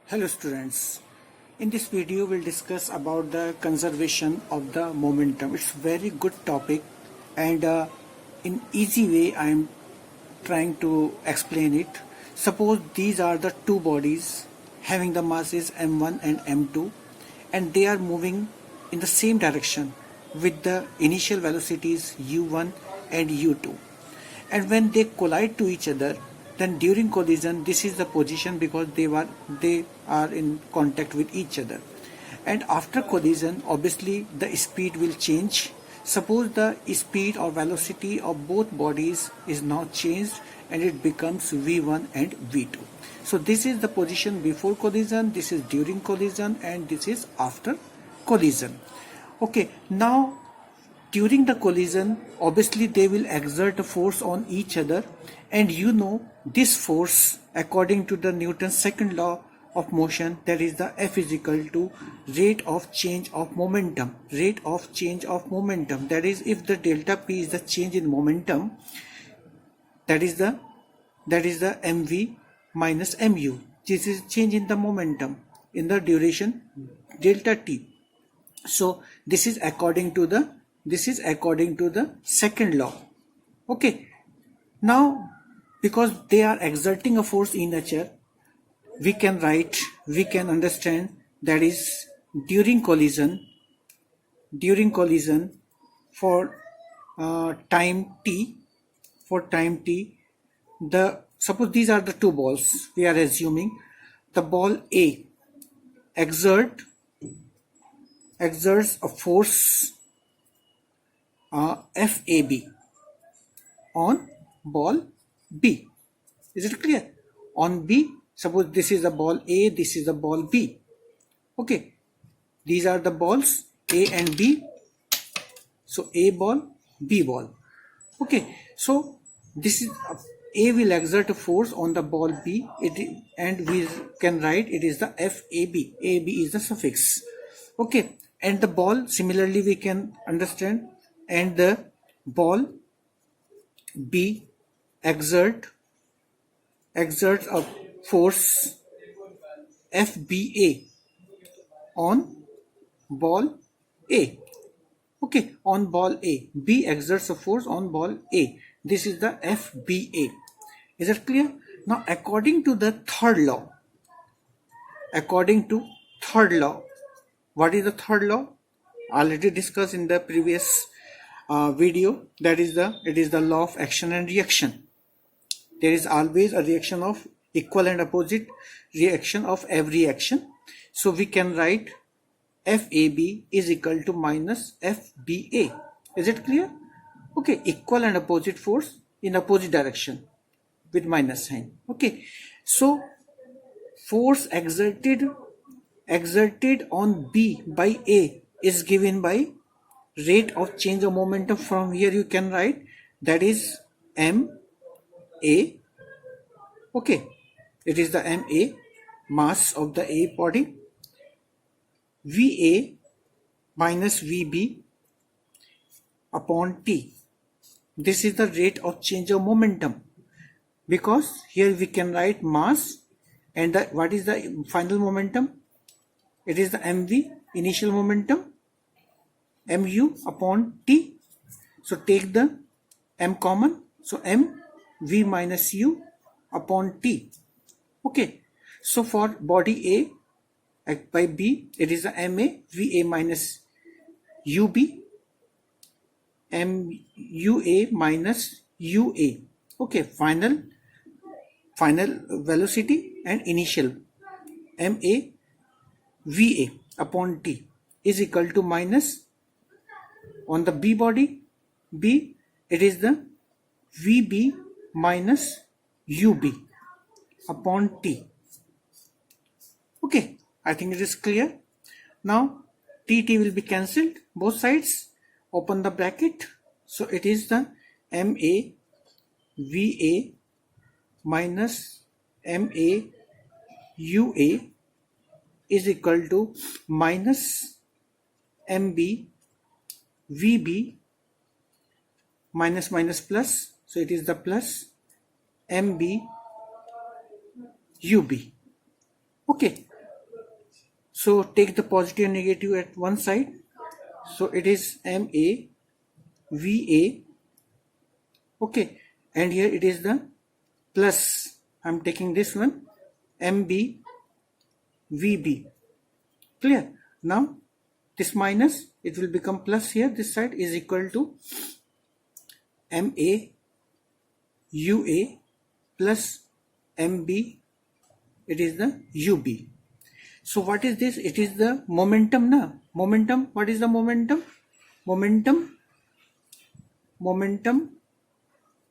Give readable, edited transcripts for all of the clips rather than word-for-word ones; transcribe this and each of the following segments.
Hello students, in this video we'll discuss about the conservation of the momentum. It's very good topic and in easy way I am trying to explain it. Suppose these are the two bodies having the masses m1 and m2 and they are moving in the same direction with the initial velocities u1 and u2, and when they collide to each other, then during collision this is the position because they are in contact with each other, and after collision obviously the speed will change. Suppose the speed or velocity of both bodies is now changed and it becomes v1 and v2. So this is the position before collision, this is during collision, and this is after collision. Okay, now during the collision obviously they will exert a force on each other, and you know this force according to the Newton's second law of motion, that is the F is equal to rate of change of momentum. Rate of change of momentum, that is if the delta p is the change in momentum, that is the mv minus mu. This is change in the momentum in the duration delta t. So this is according to the second law. Okay, now because they are exerting a force in nature, we can understand that is during collision for time t, the suppose these are the two balls. We are assuming the ball A exerts a force FAB on ball B. Is it clear? On B, suppose this is the ball A, this is the ball B. Okay, these are the balls A and B. So A ball, B ball. Okay, so this is A will exert a force on the ball B, and we can write it is the FAB. AB is the suffix. Okay, and the ball similarly we can understand, and the ball B exerts a force FBA on ball A. Okay, on ball A. B exerts a force on ball A. This is the FBA. Is it clear? Now according to the third law, what is the third law? Already discussed in the previous video. It is the law of action and reaction. There is always a reaction of equal and opposite reaction of every action. So we can write FAB is equal to minus FBA. Is it clear? Okay, equal and opposite force in opposite direction with minus sign. Okay, so force exerted on B by A is given by rate of change of momentum. From here you can write that is MA. Okay, it is the MA, mass of the A body, VA minus VB upon T. This is the rate of change of momentum, because here we can write mass and what is the final momentum? It is the MV, initial momentum, mu upon T. So take the m common, so mv minus u upon T. Okay, so for body A by B, it is the MA, VA minus UB, MUA minus UA. Okay, final velocity and initial MA VA upon T is equal to minus on the B body B, it is the VB minus UB upon T. Okay, I think it is clear. Now TT will be cancelled, both sides, open the bracket. So it is the MA VA minus MA UA is equal to minus MB VB minus plus, so it is the plus MB UB. Okay, So take the positive and negative at one side. So it is MA VA. Okay, and here it is the plus. I'm taking this one, MB VB. Clear? Now this minus, it will become plus here. This side is equal to MA UA plus MB. It is the UB. So what is this? It is the momentum na. Momentum. What is the momentum? Momentum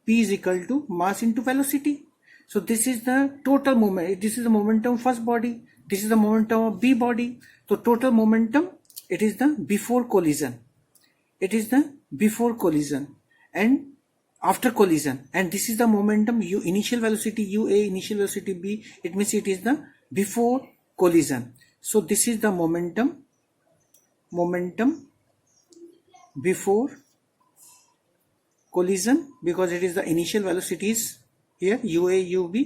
P is equal to mass into velocity. So this is the total moment. This is the momentum of first body. This is the momentum of B body. So total momentum, it is the before collision. It is the before collision and after collision. And this is the momentum U, initial velocity UA, initial velocity B. It means it is the before collision. So this is the momentum before collision, because it is the initial velocities here UA UB,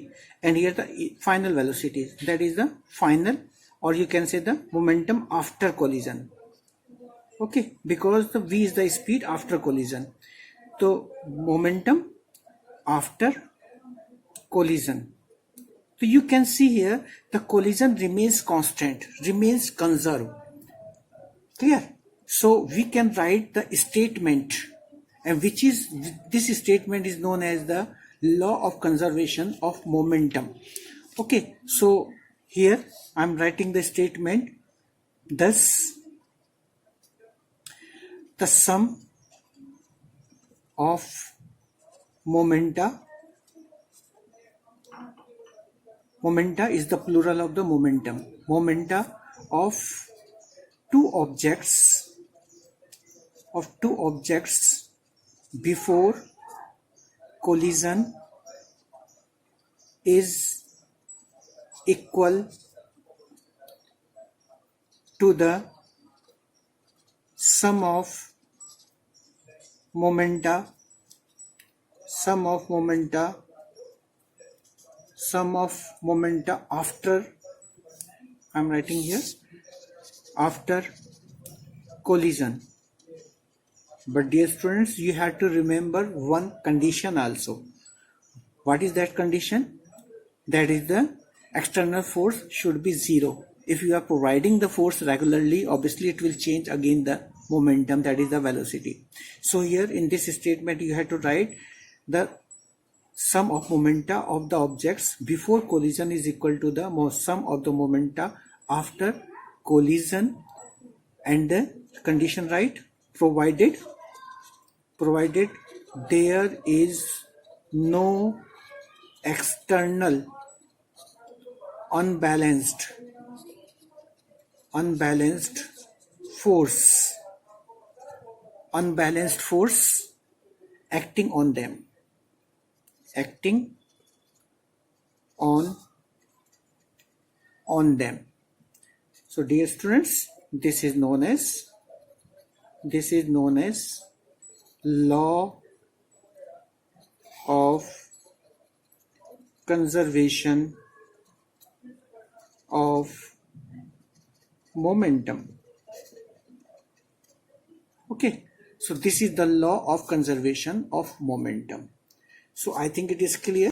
and here the final velocities, that is the final, or you can say the momentum after collision. Okay, because the V is the speed after collision. So momentum after collision. So you can see here the collision remains constant, remains conserved. Clear? So we can write the statement, and which is, this statement is known as the law of conservation of momentum. Okay, so here I am writing the statement. Thus the sum of momenta is the plural of the momentum. Momenta of two objects before collision is equal to the sum of momenta after, I'm writing here, after collision. But dear students, you have to remember one condition also. What is that condition? That is the external force should be zero. If you are providing the force regularly, obviously it will change again the momentum, that is the velocity. So here in this statement you have to write the sum of momenta of the objects before collision is equal to the sum of the momenta after collision, and the condition, right, provided there is no external unbalanced force acting on them, So dear students, this is known as law of conservation of momentum. Okay, so this is the law of conservation of momentum. So I think it is clear.